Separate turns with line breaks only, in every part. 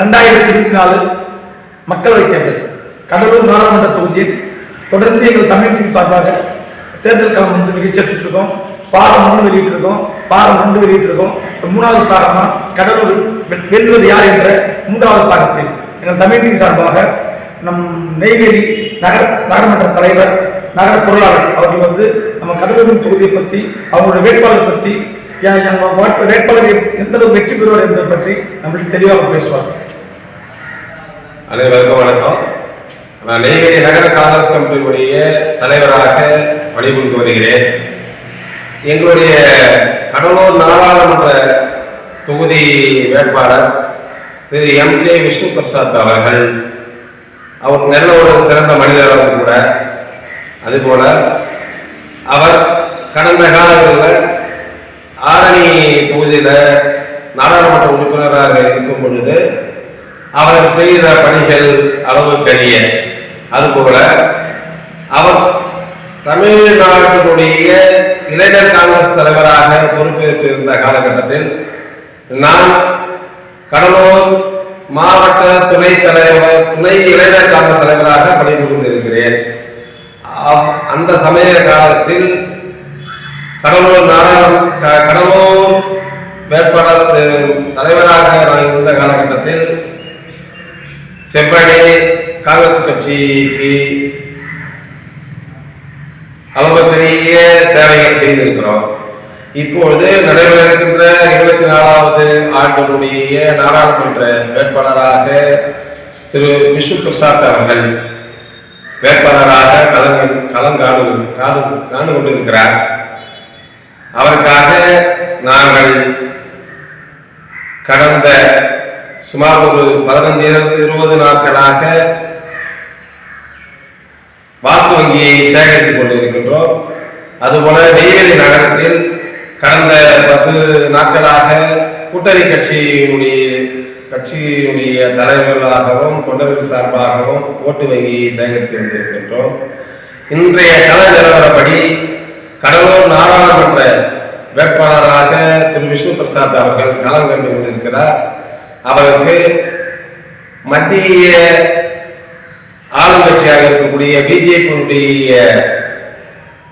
2024 மக்களவைத் தேர்தல் கடலூர் நாடாளுமன்ற தொகுதியில் தொடர்ந்து எங்கள் தமிழ் டீம் சார்பாக தேர்தல் களம் வந்து நிகழ்ச்சி எடுத்துட்டு இருக்கோம். பாரம் 1 வெளியிட்டிருக்கோம், பாரம் 2 வெளியிட்டிருக்கோம். 3வது பாகமா கடலூர் வெல்வது யார் என்ற 3வது பாகத்தில் எங்கள் தமிழ் டீம் சார்பாக நம் நெய்வேலி நகரமன்ற தலைவர் நகர பொருளாளர் அவர்கள் வந்து நம்ம கடலூரின் தொகுதியை பற்றி அவங்களுடைய வேட்பாளர் பற்றி வேட்பாளர் எந்த அளவு வெற்றி பெறுவார் என்பதை பற்றி நம்மளுக்கு தெளிவாக பேசுவார்.
அனைவருக்கும் வணக்கம். நான் நெய்வேலி நகர காங்கிரஸ் கமிட்டியினுடைய தலைவராக பணிபுரிந்து வருகிறேன். எங்களுடைய கடலூர் நாடாளுமன்ற தொகுதி வேட்பாளர் திரு எம்.கே. விஷ்ணு பிரசாத் அவர்கள், அவர் நல்ல ஒரு சிறந்த மனிதராக கூட. அதுபோல அவர் கடந்த காலங்களில் ஆரணி தொகுதியில் நாடாளுமன்ற உறுப்பினராக இருக்கும் பொழுது அவர் செய்த பணிகள் அளவுக்கரிய. அதுபோல அவர் தமிழ்நாட்டினுடைய இளைஞர் காங்கிரஸ் தலைவராக பொறுப்பேற்றிருந்த காலகட்டத்தில் நான் கடலூர் மாவட்ட துணை இளைஞர் காங்கிரஸ் தலைவராக பணிபுரிந்திருக்கிறேன். அந்த சமய காலத்தில் கடலூர் வேட்பாளர் தலைவராக நான் இருந்த காலகட்டத்தில் செவ்வனே காங்கிரஸ் கட்சிக்கு அளவு பெரிய சேவைகள் செய்திருக்கிறோம். இப்பொழுது நடைபெற இருக்கின்ற 24வது ஆண்டினுடைய நாடாளுமன்ற வேட்பாளராக திரு விஷ்ணு பிரசாத் அவர்கள் வேட்பாளராக களம் காணு கொண்டிருக்கிறார். அவருக்காக நாங்கள் கடந்த சுமார் ஒரு 15-20 நாட்களாக வாக்கு வங்கியை சேகரித்துக் கொண்டிருக்கின்றோம். அதுபோல நெய்வேலி நகரத்தில் கடந்த 10 நாட்களாக கூட்டணி கட்சியினுடைய தலைவர்களாகவும் தொண்டர்கள் சார்பாகவும் ஓட்டு வங்கியை சேகரித்து வந்திருக்கின்றோம். இன்றைய கள நிலவரப்படி கடலூர் நாடாளுமன்ற வேட்பாளராக திரு விஷ்ணு பிரசாத் அவர்கள் களம் கண்டு கொண்டிருக்கிறார். அவருக்கு மத்திய ஆளுங்கட்சியாக இருக்கக்கூடிய பிஜேபியினுடைய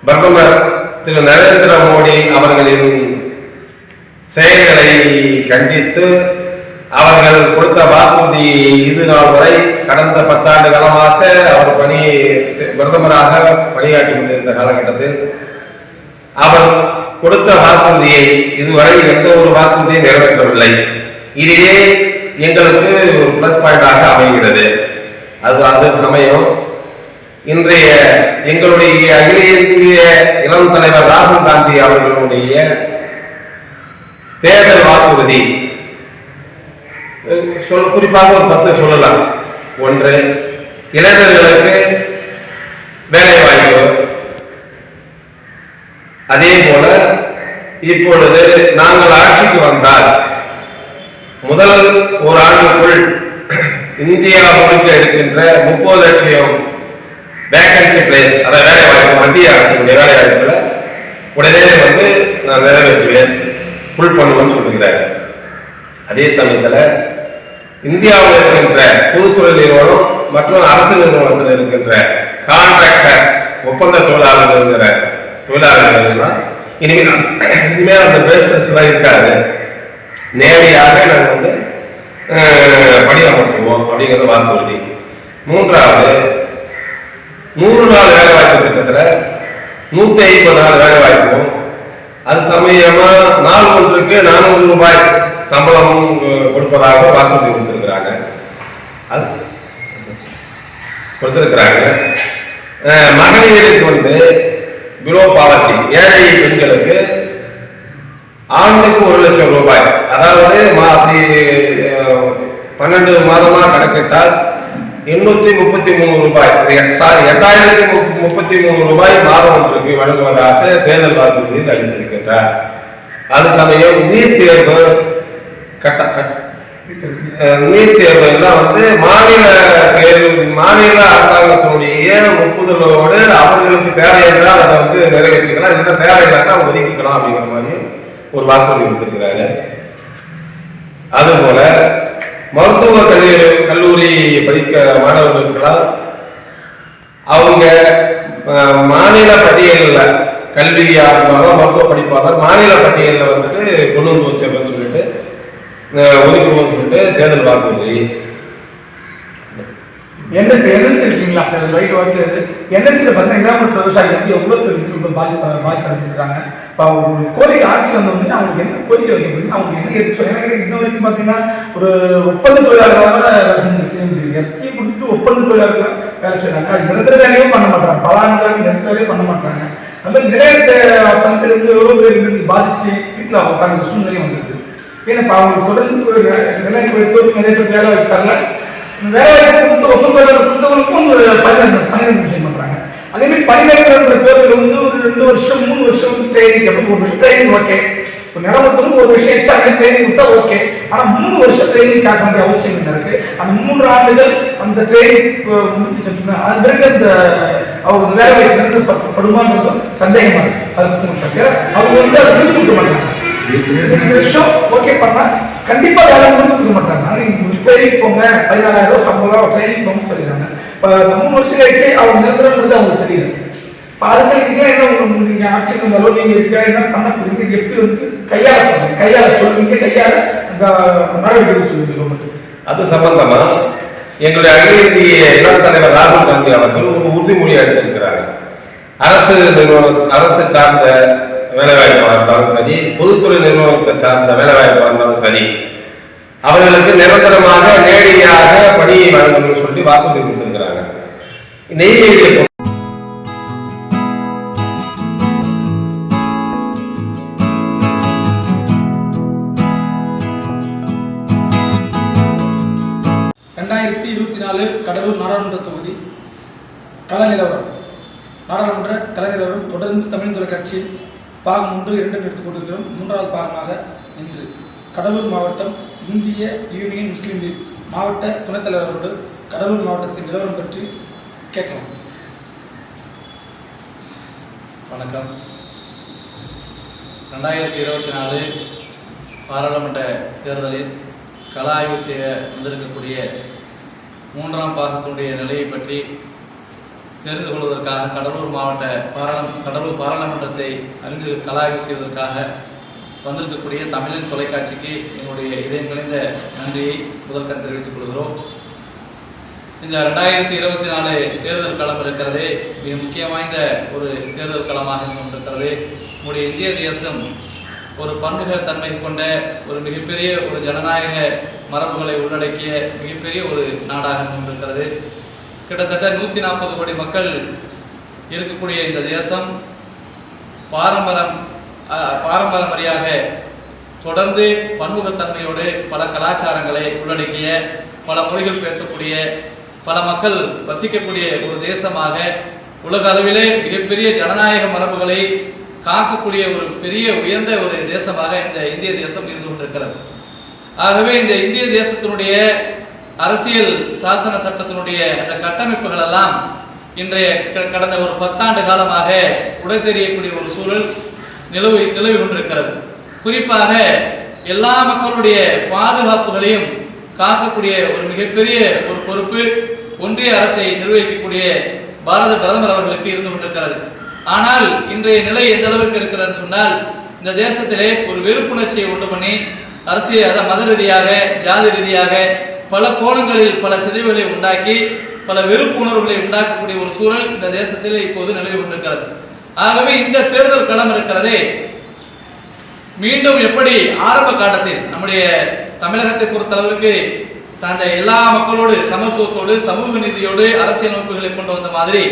பிரதமர் திரு நரேந்திர மோடி அவர்களின் செயல்களை கண்டித்து அவர்கள் கொடுத்த வாக்குறுதி இது நாள் வரை கடந்த 10 ஆண்டு காலமாக அவர் பிரதமராக பணியாற்றி கொண்டிருந்த காலகட்டத்தில் அவர் கொடுத்த வாக்குறுதியை இதுவரை எந்த ஒரு வாக்குறுதியை நிறைவேற்றவில்லை. இதுவே எங்களுக்கு ஒரு பிளஸ் பாயிண்டாக அமைகிறது. அது சமயம் இன்றைய எங்களுடைய அகில இந்திய இளம் தலைவர் ராகுல் காந்தி அவர்களுடைய தேர்தல் வாக்குறுதி குறிப்பாக ஒரு 10 சொல்லலாம். 1, இளைஞர்களுக்கு வேலை வாய்ப்பு. அதே போல இப்பொழுது நாங்கள் ஆட்சிக்கு வந்தால் முதல் ஒரு ஆண்டுக்குள் இந்தியா முழுக்க இருக்கின்ற 30 லட்சம் வேகன்சி பிளேஸ், அதாவது வேலை வாய்ப்பு, மத்திய அரசுடைய வேலை வாய்ப்புகளை உடனே வந்து நான் நிறைவேற்றுவேன், ஃபுல் பண்ணுவேன்னு சொல்லுகிறார். அதே சமயத்தில் இந்தியாவில் இருக்கின்ற பொதுத்துறை நிறுவனம் மற்றும் அரசு நிறுவனத்தில் இருக்கின்ற கான்ட்ராக்டர் ஒப்பந்த தொழிலாளர்கள் இனிமேல் அந்த பேசஸ்லாம் இருக்காது, நேரடியாக நாங்கள் வந்து பணியமர்த்துவோம் அப்படிங்கிறது வாக்குறுதி. 3வது 100 நாள் வேலை வாய்ப்பு திட்டத்தில் 150 நாள் வேலை வாய்ப்பும், அது சமயமா நாள் ஒன்றுக்கு 400 ரூபாய் சம்பளம் கொடுப்பதாக வாக்குறுதி கொடுத்திருக்கிறாங்க. மகளிருக்கு வந்து பிலோ பாவர்ட்டி, ஏழை பெண்களுக்கு ஆண்டுக்கு 1 லட்சம் ரூபாய், அதாவது அப்படி 12 மாதமா கணக்கிட்டால் 833 ரூபாய், 8033 ரூபாய் மாதம் ஒன்றுக்கு வழங்குவதாக தேர்தல் வாக்குறுதியில் அளித்திருக்கின்றார். அது சமயம் நீட் தேர்வு எல்லாம் வந்து மாநில அரசாங்கத்தினுடைய ஒப்புதலோடு அவர்களுக்கு தேவை என்றால் அதை வந்து நிறைவேற்றிக்கலாம், என்ன தேவை இல்லாட்டா ஒதுக்கிக்கலாம் அப்படிங்கிற மாதிரி ஒரு வாக்குறுதி கொடுத்திருக்கிறாரு. அதுபோல மருத்துவ கல்லூரி படிக்க மாணவர்களுக்கெல்லாம் அவங்க மாநில பட்டியலில் கல்வியாக மருத்துவ படிப்பாளர் மாநில பட்டியலில் வந்துட்டு கொண்டு வந்து வச்சிருக்கேன்னு சொல்லிட்டு ஒதுக்கணும்னு சொல்லிட்டு தேர்தல் வாக்குறுதி.
என்எல்சி இருக்கீங்களா ரைட் ஓகே. என்எல்சியில் பார்த்தீங்கன்னா கிராமப்புற விவசாயிகள் வந்து எவ்வளோ பேர் பாதிப்படைஞ்சிருக்காங்க. இப்போ அவங்க கோரிக்கை ஆட்சி வந்தவங்க அவங்களுக்கு என்ன கோரிக்கை வைக்க முடியும், அவங்க என்ன எடுத்து எனக்கு இன்ன வரைக்கும் பார்த்தீங்கன்னா ஒரு ஒப்பந்த தொழிலாளர்களாக வேலை செய்ய முடியுது. எத்தனை கொடுத்துட்டு ஒப்பந்த தொழிலாளர்கள் வேலை செய்யறாங்க. அது நிரந்தர வேலையும் பண்ண மாட்டாங்க, பல ஆண்டுகளாக நிரந்தர வேலையும் பண்ண மாட்டாங்க. அந்த மாதிரி நிலையத்தை தனக்கு வந்து எவ்வளோ பேர் பாதிச்சு வீட்டில் உட்காந்து சூழ்நிலையும் வந்துருக்கு. ஏன்னா இப்போ அவங்க தொடர்ந்து நிலையம் நிறைய பேர் வேலை தரல, வேலை கொடுத்து ஒப்பந்த கொடுத்தவங்களுக்கும் ஒரு 12 விஷயம் பண்றாங்க. அதே மாதிரி 12 பேர்கள் வந்து ஒரு 2 வருஷம் 3 வருஷம் ட்ரைனிங், அப்படி ஒரு வருஷம் ட்ரைனிங் ஓகே, இப்போ நிலமத்துக்கு ஒரு விஷயம் எக்ஸ்ட்ரா ட்ரைனிங் கொடுத்தா ஓகே. ஆனால் 3 வருஷம் ட்ரைனிங் கேட்க வேண்டிய அவசியம் என்ன இருக்கு? அந்த 3 ஆண்டுகள் அந்த ட்ரைனிங் முடிச்சுன்னா அது பிறகு அந்த அவங்க வேலை வாய்ப்பு படுமான்னு சந்தேகமா இருக்கு. அது அவங்க வந்து அதை விருது கொடுக்க மாட்டாங்க. 2 வருஷம் ஓகே பண்ணா கண்டிப்பா வேலை கொடுக்க மாட்டாங்க. நீங்க ட்ரைனிங் போங்க, 14,000 சம்பளம் ட்ரைனிங் போங்க சொல்லிடுறாங்க. இப்போ 3 வருஷம் கழிச்சு அவங்க நிரந்தரம்ன்றது அவங்களுக்கு தெரியல. இப்போ அதுக்கு என்ன நீங்க ஆட்சி இருந்தாலும் நீங்க இருக்க என்ன பண்ண போறீங்க, எப்படி வந்து கையாள சொல்லுவீங்க, கையாள அந்த நடவடிக்கை சொல்லுவீங்க மட்டும்.
அது சம்பந்தமா எங்களுடைய அகில இந்திய இளம் தலைவர் ராகுல் காந்தி அவர்கள் ஒரு உறுதிமொழி எடுத்திருக்கிறாங்க. அரசு சார்ந்த வேலைவாய்ப்பாக இருந்தாலும் சரி, பொதுத்துறை நிறுவனத்தை சார்ந்த வேலைவாய்ப்பாக இருந்தாலும் சரி, அவர்களுக்கு நிரந்தரமாக நேரடியாக பணியை வழங்கணும்னு சொல்லி வாக்குறுதி கொடுத்திருக்கிறாங்க. நெய்வேலியை
2024 கடலூர் நாடாளுமன்ற தொகுதி கள நிலவரம். நாடாளுமன்ற கள நிலவரம் தொடர்ந்து தமிழ் தொலைக்காட்சியில் பாகம் 1, 2 எடுத்துக்கொண்டிருக்கிறோம். 3வது பாகமாக இன்று கடலூர் மாவட்டம் இந்திய யூனியன் முஸ்லீம் லீக் மாவட்ட துணைத் தலைவரோடு கடலூர் மாவட்டத்தின் நிலவரம் பற்றி கேட்கலாம்.
வணக்கம். 2024 பாராளுமன்ற தேர்தலில் கள ஆய்வு செய்ய வந்திருக்கக்கூடிய 3ஆம் பாகத்தினுடைய நிலையை பற்றி தெரிந்து கொள்வதற்காக கடலூர் பாராளுமன்றத்தை அறிந்து கள ஆய்வு செய்வதற்காக வந்திருக்கக்கூடிய தமிழின் தொலைக்காட்சிக்கு எங்களுடைய இதயம் கணிந்த நன்றியை முதற்கண் தெரிவித்துக் கொள்கிறோம். இந்த 2024 தேர்தல் களம் இருக்கிறது, மிக முக்கியம் வாய்ந்த ஒரு தேர்தல் களமாக இருந்து கொண்டிருக்கிறது. நம்முடைய இந்திய தேசம் ஒரு பன்முகத்தன்மை கொண்ட ஒரு மிகப்பெரிய ஒரு ஜனநாயக மரபுகளை உள்ளடக்கிய மிகப்பெரிய ஒரு நாடாக இருந்து கொண்டிருக்கிறது. கிட்டத்தட்ட 140 கோடி மக்கள் இருக்கக்கூடிய இந்த தேசம் பாரம்பரியமாக தொடர்ந்து பன்முகத்தன்மையோடு பல கலாச்சாரங்களை உள்ளடக்கிய, பல மொழிகள் பேசக்கூடிய, பல மக்கள் வசிக்கக்கூடிய ஒரு தேசமாக, உலக அளவிலே மிகப்பெரிய ஜனநாயக மரபுகளை காக்கக்கூடிய ஒரு பெரிய உயர்ந்த ஒரு தேசமாக இந்த இந்திய தேசம் இருந்து கொண்டிருக்கிறது. ஆகவே இந்த இந்திய தேசத்தினுடைய அரசியல் சாசன சட்டத்தினுடைய அந்த கட்டமைப்புகள் எல்லாம் இன்றைய கடந்த ஒரு 10 ஆண்டு காலமாக உடைத்தெறியக்கூடிய ஒரு சூழல் நிலவி கொண்டிருக்கிறது. குறிப்பாக எல்லா மக்களுடைய பாதுகாப்புகளையும் காக்கக்கூடிய ஒரு மிகப்பெரிய ஒரு பொறுப்பு ஒன்றிய அரசை நிர்வகிக்கக்கூடிய பாரத பிரதமர் அவர்களுக்கு இருந்து கொண்டிருக்கிறது. ஆனால் இன்றைய நிலை எந்த அளவிற்கு இருக்கிறது சொன்னால், இந்த தேசத்திலே ஒரு வெறுப்புணர்ச்சியை உண்டு பண்ணி அரசியல் மத ரீதியாக ஜாதி ரீதியாக பல கோணங்களில் பல சிதைவுகளை உண்டாக்கி பல வெறுப்பு உணர்வுகளை உண்டாக்கக்கூடிய ஒரு சூழல் இந்த தேசத்தில் இப்போது நிலவி கொண்டிருக்கிறது. ஆகவே இந்த தேர்தல் களம் இருக்கிறதே மீண்டும் எப்படி ஆரம்ப காலத்தில் நம்முடைய தமிழகத்தை பொறுத்தளவிற்கு தந்த எல்லா மக்களோடு சமத்துவத்தோடு சமூக நீதியோடு அரசியல் அமைப்புகளை கொண்டு வந்த மாதிரி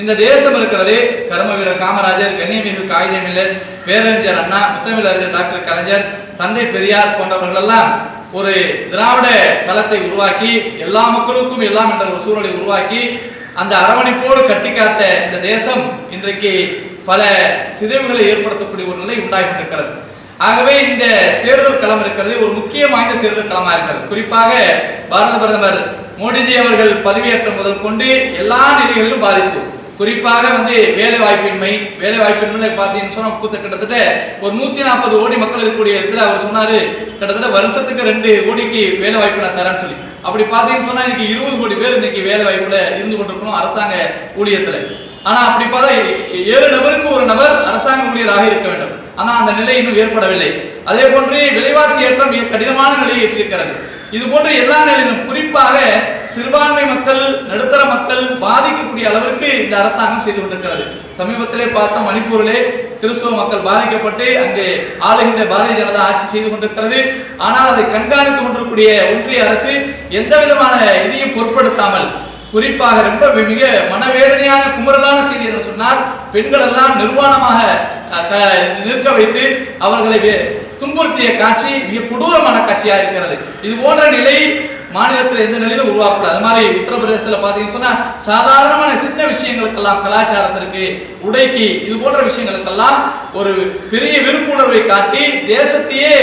இந்த தேசம் இருக்கிறதே கர்ம வீரர் காமராஜர், கண்ணியமிகு காகிதமில்லர், பேரறிஞர் அண்ணா, முத்தமிழறிஞர் டாக்டர் கலைஞர், தந்தை பெரியார் போன்றவர்கள் எல்லாம் ஒரு திராவிட களத்தை உருவாக்கி எல்லா மக்களுக்கும் எல்லாம் என்ற ஒரு சூழலை உருவாக்கி அந்த அரவணைப்போடு கட்டி காத்த இந்த தேசம் இன்றைக்கு பல சிதைவுகளை ஏற்படுத்தக்கூடிய ஒரு நிலை உண்டாகி கொண்டிருக்கிறது. ஆகவே இந்த தேர்தல் களம் இருக்கிறது ஒரு முக்கிய வாய்ந்த தேர்தல் களமாக இருக்கிறது. குறிப்பாக பாரத பிரதமர் மோடிஜி அவர்கள் பதவியேற்ற முதல் கொண்டு எல்லா நிலைகளிலும் பாதிப்பு, குறிப்பாக வேலை வாய்ப்பின்மை பார்த்தீங்கன்னு சொன்னா கிட்டத்தட்ட ஒரு 140 கோடி மக்கள் இருக்கக்கூடிய இடத்துல அவர் சொன்னாரு கிட்டத்தட்ட வருஷத்துக்கு 2 கோடிக்கு வேலை வாய்ப்பு நான் தரேன்னு சொல்லி. அப்படி பார்த்தீங்கன்னு சொன்னா இன்னைக்கு 20 கோடி பேர் இன்னைக்கு வேலை வாய்ப்புல இருந்து கொண்டிருக்கணும் அரசாங்க ஊழியத்துல. ஆனா அப்படி பார்த்தா 7 நபருக்கு ஒரு நபர் அரசாங்க ஊழியராக இருக்க வேண்டும். ஆனா அந்த நிலை இன்னும் ஏற்படவில்லை. அதே போன்று விலைவாசி ஏற்றம் மிக கடினமான நிலையை ஏற்றிருக்கிறது. இது போன்ற எல்லா நிலையிலும் குறிப்பாக சிறுபான்மை மக்கள், நடுத்தர மக்கள் பாதிக்கக்கூடிய அளவிற்கு இந்த அரசாங்கம் செய்து கொண்டிருக்கிறது. சமீபத்திலே பார்த்த மணிப்பூரிலே கிறிஸ்துவ மக்கள் பாதிக்கப்பட்டு அங்கு ஆளுகின்ற பாரதிய ஜனதா ஆட்சி செய்து கொண்டிருக்கிறது. ஆனால் அதை கண்காணித்துக் கொண்டிருக்கூடிய ஒன்றிய அரசு எந்த விதமான இதையும் பொருட்படுத்தாமல், குறிப்பாக ரொம்ப மிக மனவேதனையான குமுறலான செய்தி என்று சொன்னால், பெண்கள் எல்லாம் நிர்வாணமாக நிற்க வைத்து அவர்களை துன்புறுத்திய காட்சி மிக கொடூரமான காட்சியாக இருக்கிறது. இது போன்ற நிலை மாநிலத்தில் எந்த நிலையிலும் உருவாக்கூடாது. அது மாதிரி உத்தரப்பிரதேசத்தில் பார்த்தீங்கன்னு சொன்னா சாதாரணமான சின்ன விஷயங்களுக்கெல்லாம், கலாச்சாரத்திற்கு, உடைக்கு, இது போன்ற விஷயங்களுக்கெல்லாம் ஒரு பெரிய விருப்புணர்வை காட்டி தேசத்தையே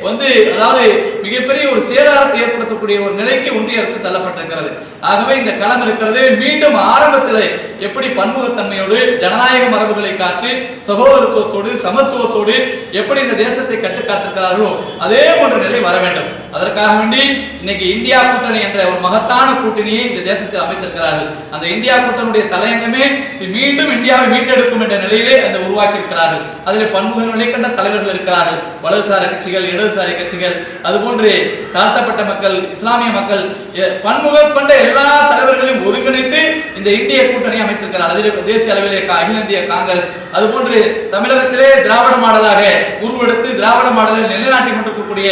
அதாவது மிகப்பெரிய ஒரு சேதாரத்தை ஏற்படுத்தக்கூடிய ஒரு நிலைக்கு ஒன்றிய அரசு தள்ளப்பட்டிருக்கிறது. ஆகவே இந்த களம் இருக்கிறது. மீண்டும் ஆரம்பத்தில் எப்படி பன்முகத்தன்மையோடு ஜனநாயக மரபுகளை காட்டி சகோதரத்துவத்தோடு சமத்துவத்தோடு எப்படி இந்த தேசத்தை கட்டுக்காத்திருக்கிறார்களோ அதே போன்ற நிலை வர வேண்டும். அதற்காக வேண்டி இன்னைக்கு இந்தியா கூட்டணி என்ற ஒரு மகத்தான கூட்டணியை இந்த தேசத்தில் அமைத்திருக்கிறார்கள். அந்த இந்தியா கூட்டணியுடைய தலையங்கமே மீண்டும் இந்தியாவை மீட்டெடுக்கும் என்ற நிலையிலே அந்த உருவாக்கி இருக்கிறார்கள். அதில் பன்முக நிலை கண்ட தலைவர்கள் இருக்கிறார்கள். வலதுசார கட்சிகள், இடதுசாரி கட்சிகள், அதுபோன்று தாழ்த்தப்பட்ட மக்கள், இஸ்லாமிய மக்கள், பன்முகம் கொண்ட எல்லா தலைவர்களையும் ஒருங்கிணைத்து இந்த இந்திய கூட்டணி அமைத்திருக்கிறார். அதில் தேசிய அளவிலே அகில இந்திய காங்கிரஸ், அதுபோன்று தமிழகத்திலே திராவிட மாடலாக உருவெடுத்து திராவிட மாடலில் நிலைநாட்டிக் கொண்டிருக்கக்கூடிய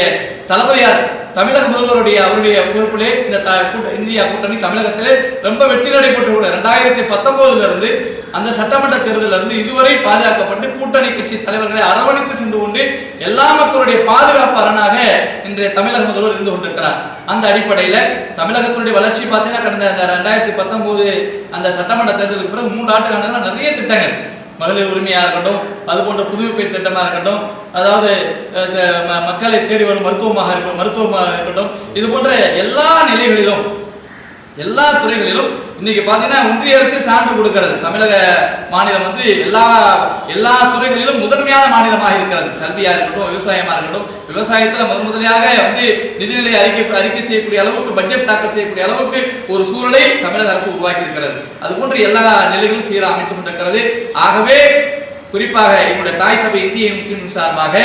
தளபதியார் தமிழக முதல்வருடைய அவருடைய பொறுப்பிலே இந்த இந்தியா கூட்டணி தமிழகத்திலே ரொம்ப வெற்றி நடைபெற்று 2019 இருந்து அந்த சட்டமன்ற தேர்தலில் இருந்து இதுவரை பாதுகாக்கப்பட்டு கூட்டணி கட்சி தலைவர்களை அரவணைத்து சென்று கொண்டு எல்லா மக்களுடைய பாதுகாப்பு அரணாக இன்றைய தமிழக முதல்வர் இருந்து கொண்டிருக்கிறார். அந்த அடிப்படையில் தமிழகத்தினுடைய வளர்ச்சி பார்த்தீங்கன்னா கடந்த 2019 அந்த சட்டமன்ற தேர்தலுக்கு பிறகு 3 ஆண்டுகால நிறைய திட்டங்கள், மகளிர் உரிமையா இருக்கட்டும், அது போன்ற புதுப்பிப்பு திட்டமா இருக்கட்டும், அதாவது மக்களை தேடி வரும் மருத்துவமாக இருக்கட்டும், இது போன்ற எல்லா நிலைகளிலும் எல்லா துறைகளிலும் இன்னைக்கு பார்த்தீங்கன்னா ஒன்றிய அரசு சான்று கொடுக்கிறது. தமிழக மாநிலம் எல்லா துறைகளிலும் முதன்மையான மாநிலமாக இருக்கிறது. கல்வியா இருக்கட்டும், விவசாயமா இருக்கட்டும், விவசாயத்தில் முதலியாக நிதிநிலை அறிக்கை செய்யக்கூடிய அளவுக்கு, பட்ஜெட் தாக்கல் செய்யக்கூடிய அளவுக்கு ஒரு சூழலை தமிழக அரசு உருவாக்கி இருக்கிறது. அது போன்று எல்லா நிலைகளும் சீராக அமைத்துக் கொண்டிருக்கிறது. ஆகவே குறிப்பாக எங்களுடைய தாய் சபை இந்திய முஸ்லிம் சார்பாக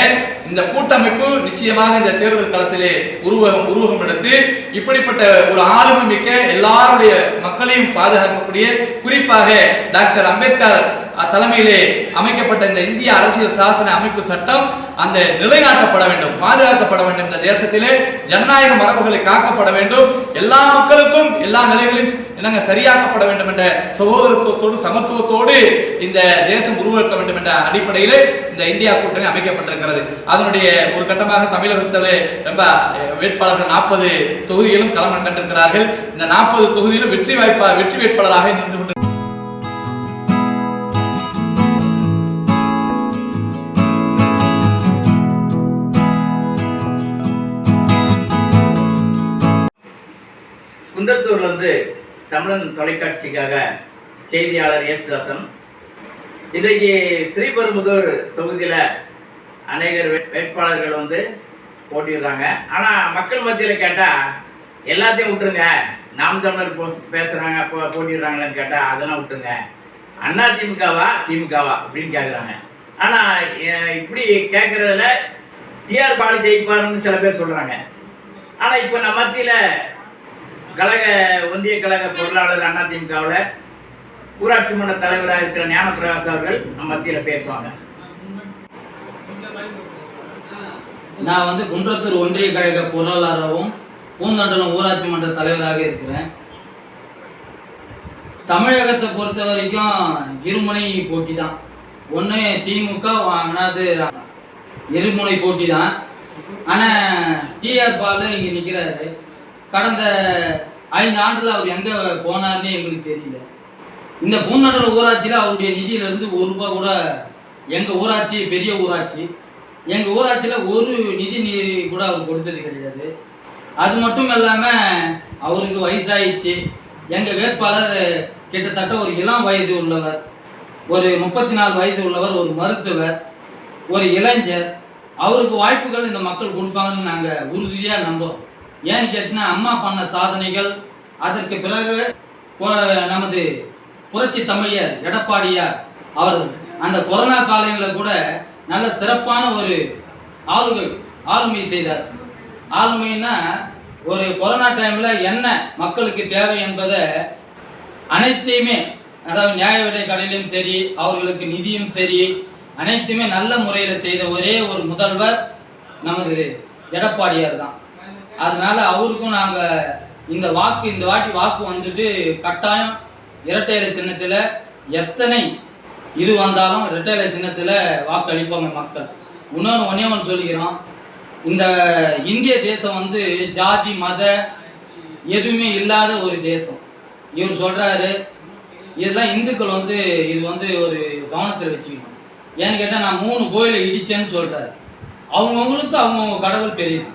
இந்த கூட்டமைப்பு நிச்சயமாக இந்த தேர்தல் களத்திலே உருவகம் எடுத்து இப்படிப்பட்ட ஒரு ஆளுமை மிக்க எல்லாருடைய மக்களையும் பாதுகாக்கக்கூடிய, குறிப்பாக டாக்டர் அம்பேத்கர் தலைமையிலே அமைக்கப்பட்ட இந்த இந்திய அரசியல் சாசன அமைப்பு சட்டம் அந்த நிலைநாட்டப்பட வேண்டும், பாதுகாக்கப்பட வேண்டும். இந்த தேசத்திலே ஜனநாயக மரபுகளை காக்கப்பட வேண்டும். எல்லா மக்களுக்கும் எல்லா நிலைகளையும் சரியாக்கப்பட வேண்டும் என்ற சகோதரத்துவத்தோடு சமத்துவத்தோடு இந்த தேசம் உருவாக்க வேண்டும் என்ற அடிப்படையில் இந்த இந்தியா கூட்டணி அமைக்கப்பட்டிருக்கிறது. அதனுடைய ஒரு கட்டமாக தமிழகத்திலே ரொம்ப வேட்பாளர்கள் 40 தொகுதியிலும் களம் கண்டிருக்கிறார்கள். இந்த 40 தொகுதியிலும் வெற்றி வேட்பாளராக நின்று கொண்டு
குன்றத்தூர்லேருந்து தமிழன் தொலைக்காட்சிக்காக செய்தியாளர் யேசுதாசன். இன்றைக்கு ஸ்ரீபெரும்புதூர் தொகுதியில் அநேகர் வேட்பாளர்கள் போட்டிடுறாங்க. ஆனால் மக்கள் மத்தியில் கேட்டால் எல்லாத்தையும் விட்டுருங்க, நாம் தமிழர் பேசுகிறாங்க போட்டிடுறாங்களான்னு கேட்டால் அதெல்லாம் விட்டுருங்க, அண்ணா திமுகவா அப்படின்னு கேட்குறாங்க. ஆனால் இப்படி கேட்குறதுல டிஆர் பாலு ஜெயிப்பாருன்னு சில பேர் சொல்கிறாங்க. ஆனால் இப்போ நம்ம மத்தியில் ஒன்றிய கழக பொருளாளர் அதிமுகவில் ஊராட்சி மன்ற தலைவராக இருக்கிற ஞானப்பிரகாஷ் அவர்கள் நம்ம மத்தியில் பேசுவாங்க.
நான் குன்றத்தூர் ஒன்றிய கழக பொருளாளராகவும் பூந்தண்டலம் ஊராட்சி மன்ற தலைவராக இருக்கிறேன். தமிழகத்தை பொறுத்த வரைக்கும் இருமுனை போட்டி தான். ஒன்று திமுக, அண்ணாது இருமுனை போட்டி தான். ஆனால் டிஆர் பாலு இங்கே நிற்கிறாரு. கடந்த 5 ஆண்டுல அவர் எங்கே போனார்னே எங்களுக்கு தெரியல. இந்த பூந்தண்டலம் ஊராட்சியில் அவருடைய நிதியிலிருந்து ₹1 கூட, எங்கள் ஊராட்சி பெரிய ஊராட்சி, எங்கள் ஊராட்சியில் ஒரு நிதி கூட அவர் கொடுத்தது கிடையாது. அது மட்டும் இல்லாமல் அவருக்கு வயசாயிடுச்சு, எங்கள் வேட்பாளர் கிட்டத்தட்ட ஒரு இளம் வயது உள்ளவர், ஒரு 34 வயது உள்ளவர், ஒரு மருத்துவர், ஒரு இளைஞர். அவருக்கு வாய்ப்புகள் இந்த மக்கள் கொடுப்பாங்கன்னு நாங்கள் உறுதியாக நம்புகிறோம். ஏன்னு கேட்டினா அம்மா பண்ண சாதனைகள், அதற்கு பிறகு நமது புரட்சி தமிழர் எடப்பாடியார் அவர் அந்த கொரோனா காலங்களில் கூட நல்ல சிறப்பான ஒரு ஆளுமை செய்தார். ஆளுமைன்னா ஒரு கொரோனா டைமில் என்ன மக்களுக்கு தேவை என்பதை அனைத்தையுமே, அதாவது நியாய விலை கடையிலும் சரி, அவர்களுக்கு நிதியும் சரி, அனைத்துமே நல்ல முறையில் செய்த ஒரே ஒரு முதல்வர் நமது எடப்பாடியார் தான். அதனால அவருக்கும் நாங்கள் இந்த வாட்டி வாக்கு வந்துட்டு கட்டாயம் இரட்டை இலை சின்னத்தில் எத்தனை இது வந்தாலும் இரட்டை இலை சின்னத்தில் வாக்கு அளிப்பாங்க மக்கள். ஒன்றே ஒன்று சொல்லிக்கிறோம், இந்த இந்திய தேசம் வந்து ஜாதி மத எதுவுமே இல்லாத ஒரு தேசம். இவர் சொல்கிறாரு இதெல்லாம் இந்துக்கள் வந்து இது வந்து ஒரு கவனத்தில் வச்சுக்கணும். ஏன்னு கேட்டால் நான் 3 கோயிலை இடித்தேன்னு சொல்கிறாரு. அவங்கவுங்களுக்கு அவங்கவுங்க கடவுள் பெரியது,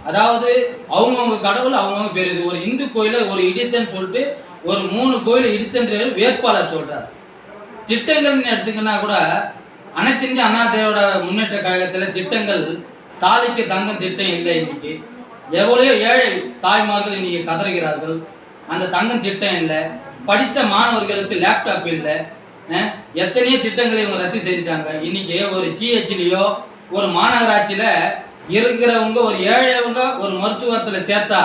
அதாவது அவங்கவுங்க கடவுள் அவங்கவுங்க பெரியது. ஒரு இந்து கோயிலை ஒரு இடித்தேன்னு சொல்லிட்டு ஒரு 3 கோயிலை இடித்தன்ற வேட்பாளர் சொல்கிறார். திட்டங்கள்னு எடுத்துக்கினா கூட அனைத்து இந்திய அண்ணா திராவிட முன்னேற்ற கழகத்தில் திட்டங்கள், தாலிக்கு தங்கம் திட்டம் இல்லை. இன்னைக்கு எவ்வளோ ஏழை தாய்மார்கள் இன்னைக்கு கதறுகிறார்கள், அந்த தங்கம் திட்டம் இல்லை. படித்த மாணவர்களுக்கு லேப்டாப் இல்லை. எத்தனையோ திட்டங்களை இவங்க ரத்து செய்துட்டாங்க. இன்னைக்கு ஒரு ஜிஹெச்லேயோ ஒரு மாநகராட்சியில் இருக்கிறவங்க, ஒரு ஏழையவங்க ஒரு மருத்துவத்தில் சேர்த்தா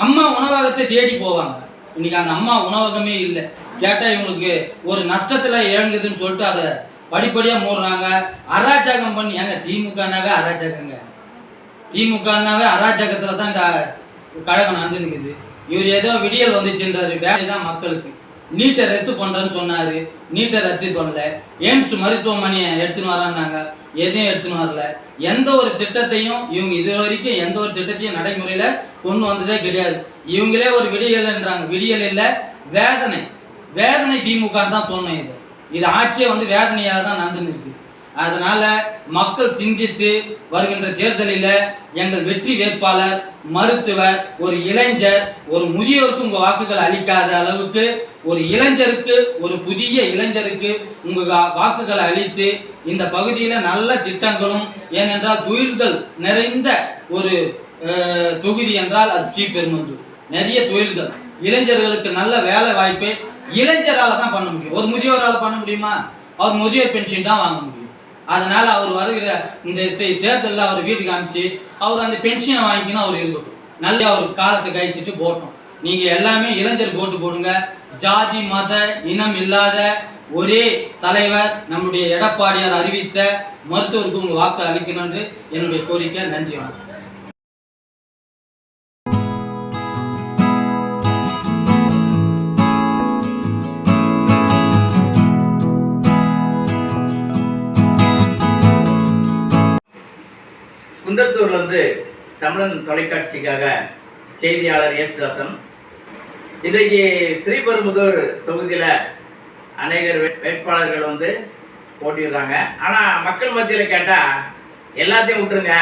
அம்மா உணவகத்தை தேடி போவாங்க. இன்னைக்கு அந்த அம்மா உணவகமே இல்லை. கேட்டால் இவங்களுக்கு ஒரு நஷ்டத்தில் இறங்குதுன்னு சொல்லிட்டு அதை படிப்படியாக மூடுறாங்க. அராஜகம் பண்ணி, ஏங்க திமுகனாவே அராஜகங்க, திமுகனாவே அராஜகத்தில் தான் இந்த கழகம் நடந்துருக்குது. இவர் ஏதோ விடியல் வந்துச்சுன்றாரு, வேலை தான் மக்களுக்கு. நீட்டை ரத்து பண்ணுறேன்னு சொன்னார், நீட்டை ரத்து பண்ணல. எய்ம்ஸ் மருத்துவமனையை எடுத்துன்னு வரான்னாங்க, எதையும் எடுத்துன்னு வரல. எந்த ஒரு திட்டத்தையும் இவங்க இது வரைக்கும் எந்த ஒரு திட்டத்தையும் நடைமுறையில் கொண்டு வந்ததே கிடையாது. இவங்களே ஒரு விடியல்ன்றாங்க, விடியல் இல்லை, வேதனை. வேதனை திமுக தான் சொன்னேன். இது ஆட்சியை வந்து வேதனையாக தான் நடந்துன்னு இருக்கு. அதனால மக்கள் சிந்தித்து வருகின்ற தேர்தலில் எங்கள் வெற்றி வேட்பாளர் மருத்துவர், ஒரு இளைஞர், ஒரு முதியோருக்கு உங்கள் வாக்குகள் அளிக்காத அளவுக்கு ஒரு இளைஞருக்கு, ஒரு புதிய இளைஞருக்கு உங்கள் வாக்குகளை அளித்து இந்த பகுதியில் நல்ல திட்டங்களும், ஏனென்றால் தொழில்கள் நிறைந்த ஒரு தொகுதி என்றால் அது ஸ்ரீபெரும்புதூர். நிறைய தொழில்கள், இளைஞர்களுக்கு நல்ல வேலை வாய்ப்பை இளைஞரால் தான் பண்ண முடியும். ஒரு முதியோரால் பண்ண முடியுமா? அவர் முதியோர் பென்ஷன் தான் வாங்க முடியும். அதனால அவர் வருகிற இந்த தேர்தலில் அவர் வீட்டுக்கு அனுப்பிச்சு அவர் அந்த பென்ஷனை வாங்கிக்கணும். அவர் இருக்கட்டும், நல்ல அவர் காலத்தை கழிச்சிட்டு போட்டோம். நீங்கள் எல்லாமே இளைஞர் ஓட்டு போடுங்க. ஜாதி மத இனம் இல்லாத ஒரே தலைவர் நம்முடைய எடப்பாடியார் அறிவித்த மருத்துவருக்கு உங்கள் வாக்கு அளிக்கணும் என்று என்னுடைய கோரிக்கை. நன்றி, வணக்கம்.
குன்றத்தூர்லேருந்து தமிழன் தொலைக்காட்சிக்காக செய்தியாளர் யேசுதாசன். இன்றைக்கு ஸ்ரீபெரும்புதூர் தொகுதியில் அநேகர் வேட்பாளர்கள் வந்து போட்டிடுறாங்க. ஆனால் மக்கள் மத்தியில் கேட்டால் எல்லாத்தையும் விட்டுருங்க,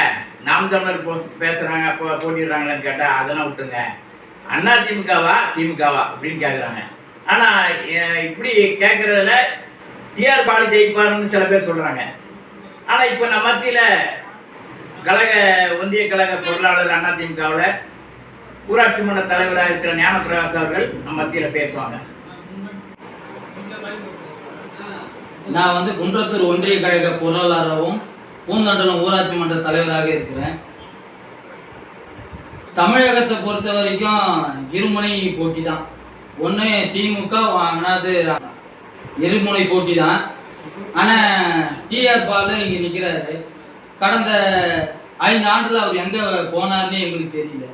நாம் தமிழர் பேசுகிறாங்க, அப்போ போட்டிடுறாங்களான்னு கேட்டால் அதெல்லாம் விட்டுருங்க, அண்ணா திமுகவா அப்படின்னு கேட்குறாங்க. ஆனால் இப்படி கேட்குறதுல டிஆர் பாலு ஜெயிப்பாருன்னு சில பேர் சொல்கிறாங்க. ஆனால் இப்போ நம்ம மத்தியில் ஒன்றிய கழக பொருளாளர் அதிமுகவில் ஊராட்சி மன்ற தலைவராக இருக்கிற ஞானப்பிரகாஷ் அவர்கள் நம்ம மத்தியில் பேசுவாங்க.
நான் வந்து குன்றத்தூர் ஒன்றிய கழக பொருளாளராகவும் பூந்தண்டலம் ஊராட்சி மன்ற தலைவராக இருக்கிறேன். தமிழகத்தை பொறுத்த வரைக்கும் இருமுனை போட்டி தான். ஒன்று திமுக, இருமுனை போட்டி தான். ஆனால் டிஆர் பாலு இங்கே நிற்கிறாரு. கடந்த 5 ஆண்டுல அவர் எங்கே போனார்னே எங்களுக்கு தெரியல.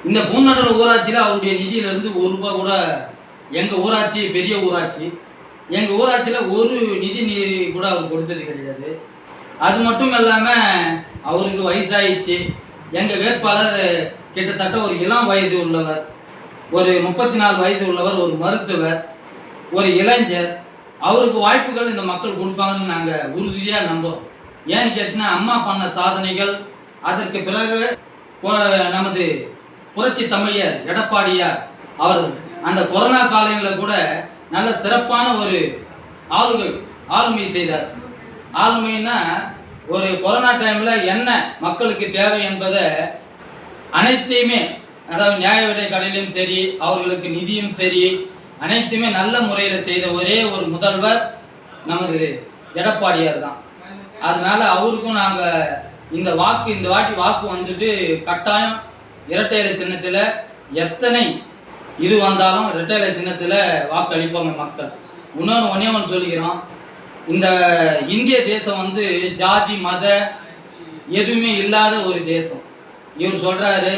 இந்த பூந்தண்டலம் ஊராட்சியில் அவருடைய நிதியிலிருந்து ₹1 கூட, எங்கள் ஊராட்சி பெரிய ஊராட்சி, எங்கள் ஊராட்சியில் ஒரு நிதி கூட அவர் கொடுத்தது கிடையாது. அது மட்டும் இல்லாமல் அவருக்கு வயசாயிடுச்சு. எங்கள் வேட்பாளர் கிட்டத்தட்ட ஒரு இளம் வயது உள்ளவர், ஒரு 34 வயது உள்ளவர், ஒரு மருத்துவர், ஒரு இளைஞர். அவருக்கு வாய்ப்புகள் இந்த மக்கள் கொடுப்பாங்கன்னு நாங்கள் உறுதியாக நம்புகிறோம். ஏன்னு கேட்டினா அம்மா பண்ண சாதனைகள், அதற்கு பிறகு நமது புரட்சி தமிழர் எடப்பாடியார் அவர் அந்த கொரோனா காலங்களில் கூட நல்ல சிறப்பான ஒரு ஆளுமை செய்தார். ஆளுமைன்னா ஒரு கொரோனா டைமில் என்ன மக்களுக்கு தேவை என்பதை அனைத்தையுமே, அதாவது நியாய விலை கடையிலும் சரி, அவர்களுக்கு நிதியும் சரி, அனைத்துமே நல்ல முறையில் செய்த ஒரே ஒரு முதல்வர் நமது எடப்பாடியார் தான். அதனால அவருக்கும் நாங்கள் இந்த வாட்டி வாக்கு வந்துட்டு கட்டாயம் இரட்டை இலை சின்னத்தில் எத்தனை இது வந்தாலும் இரட்டை இலை சின்னத்தில் வாக்கு அளிப்பாங்க மக்கள். இன்னொன்று ஒன்று சொல்லிக்கிறோம், இந்த இந்திய தேசம் வந்து ஜாதி மத எதுவுமே இல்லாத ஒரு தேசம். இவர் சொல்கிறாரு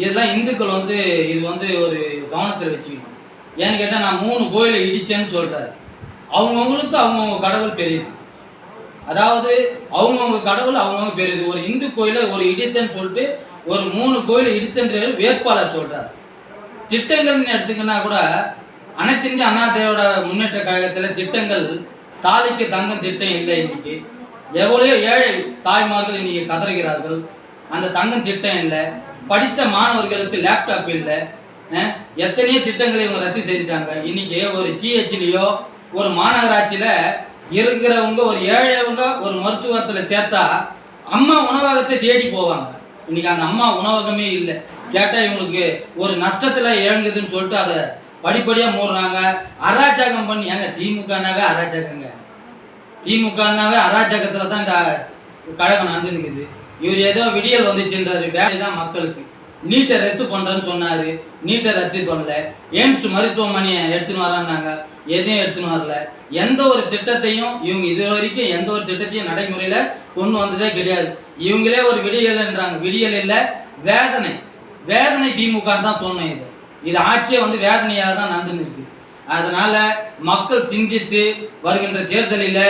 இதெல்லாம் இந்துக்கள் வந்து இது வந்து ஒரு கவனத்தில் வச்சுக்கணும். ஏன்னு கேட்டால் நான் 3 கோயிலை இடித்தேன்னு சொல்கிறாரு. அவங்கவுங்களுக்கு அவங்கவுங்க கடவுள் பெரியது, அதாவது அவங்கவுங்க கடவுள் அவங்கவுங்க பெரியது. ஒரு இந்து கோயிலை ஒரு இடித்தன்னு சொல்லிட்டு ஒரு 3 கோயிலை இடித்தன்ற வேட்பாளர் சொல்கிறார். திட்டங்கள்னு எடுத்துக்கினா கூட அனைத்து இந்திய அண்ணா திராவிட முன்னேற்ற கழகத்தில் திட்டங்கள், தாலிக்கு தங்கம் திட்டம் இல்லை. இன்னைக்கு எவ்வளோ ஏழை தாய்மார்கள் இன்னைக்கு கதறுகிறார்கள், அந்த தங்கம் திட்டம் இல்லை. படித்த மாணவர்களுக்கு லேப்டாப் இல்லை. எத்தனையோ திட்டங்களை இவங்க ரத்து செய்துட்டாங்க. இன்னைக்கு ஒரு ஜிஹெச்லேயோ ஒரு மாநகராட்சியில் இருக்கிறவங்க ஒரு ஏழையவங்க ஒரு மருத்துவத்தில் சேர்த்தா அம்மா உணவகத்தை தேடி போவாங்க. இன்னைக்கு அந்த அம்மா உணவகமே இல்லை. கேட்டால் இவங்களுக்கு ஒரு நஷ்டத்தில் இறங்குதுன்னு சொல்லிட்டு அதை படிப்படியாக மூடுறாங்க. அராஜகம் பண்ணி, ஏங்க திமுகனாவே அராஜகங்க, திமுகனாவே அராஜகத்தில் தான் இந்த கழகம் நடந்துருக்குது. இவர் ஏதோ விடியல் வந்துச்சுன்றாரு, வேலை தான் மக்களுக்கு. நீட்டை ரத்து பண்ணுறேன்னு சொன்னார், நீட்டை ரத்து பண்ணல. எய்ம்ஸ் மருத்துவமனையை எடுத்துன்னு வரான்னாங்க, எதையும் எடுத்துன்னு வரல. எந்த ஒரு திட்டத்தையும் இவங்க இது வரைக்கும் எந்த ஒரு திட்டத்தையும் நடைமுறையில் கொண்டு வந்ததே கிடையாது. இவங்களே ஒரு விடியல்ன்றாங்க, விடியல் இல்லை வேதனை. வேதனை திமுகன்னு தான் சொன்னேன். இது ஆட்சியை வந்து வேதனையாக தான் நடந்துன்னு இருக்கு. அதனால மக்கள் சிந்தித்து வருகின்ற தேர்தலில்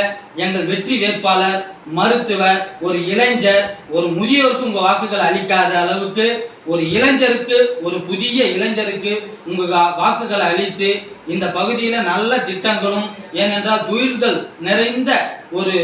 எங்கள் வெற்றி வேட்பாளர் மருத்துவர், ஒரு இளைஞர், ஒரு முதியோருக்கு உங்கள் வாக்குகள் அளிக்காத அளவுக்கு ஒரு இளைஞருக்கு, ஒரு புதிய இளைஞருக்கு உங்கள் வாக்குகளை அளித்து இந்த பகுதியில் நல்ல திட்டங்களும், ஏனென்றால் தொழில்கள் நிறைந்த ஒரு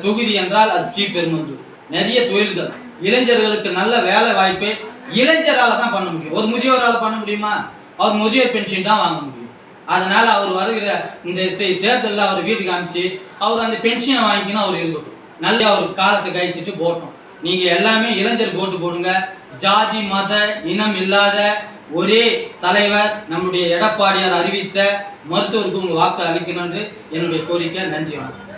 தொகுதி என்றால் அது ஸ்ரீபெரும்புதூர். நிறைய தொழில்கள், இளைஞர்களுக்கு நல்ல வேலை வாய்ப்பை இளைஞரால் தான் பண்ண முடியும். ஒரு முதியோரால் பண்ண முடியுமா? அவர் முதியோர் பென்ஷன் தான் வாங்க முடியும். அதனால அவர் வருகிற இந்த தேர்தலில் அவர் வீட்டுக்கு அனுப்பிச்சு அவர் அந்த பென்ஷனை வாங்கிக்கணும். அவர் இருக்கட்டும், நல்ல அவர் காலத்தை கழிச்சிட்டு போட்டோம். நீங்கள் எல்லாமே இளைஞர் ஓட்டு போடுங்க. ஜாதி மத இனம் இல்லாத ஒரே தலைவர் நம்முடைய எடப்பாடியார் அறிவித்த மருத்துவருக்கு உங்கள் வாக்கு அளிக்கணும் என்று என்னுடைய கோரிக்கை. நன்றி. வணக்கம்.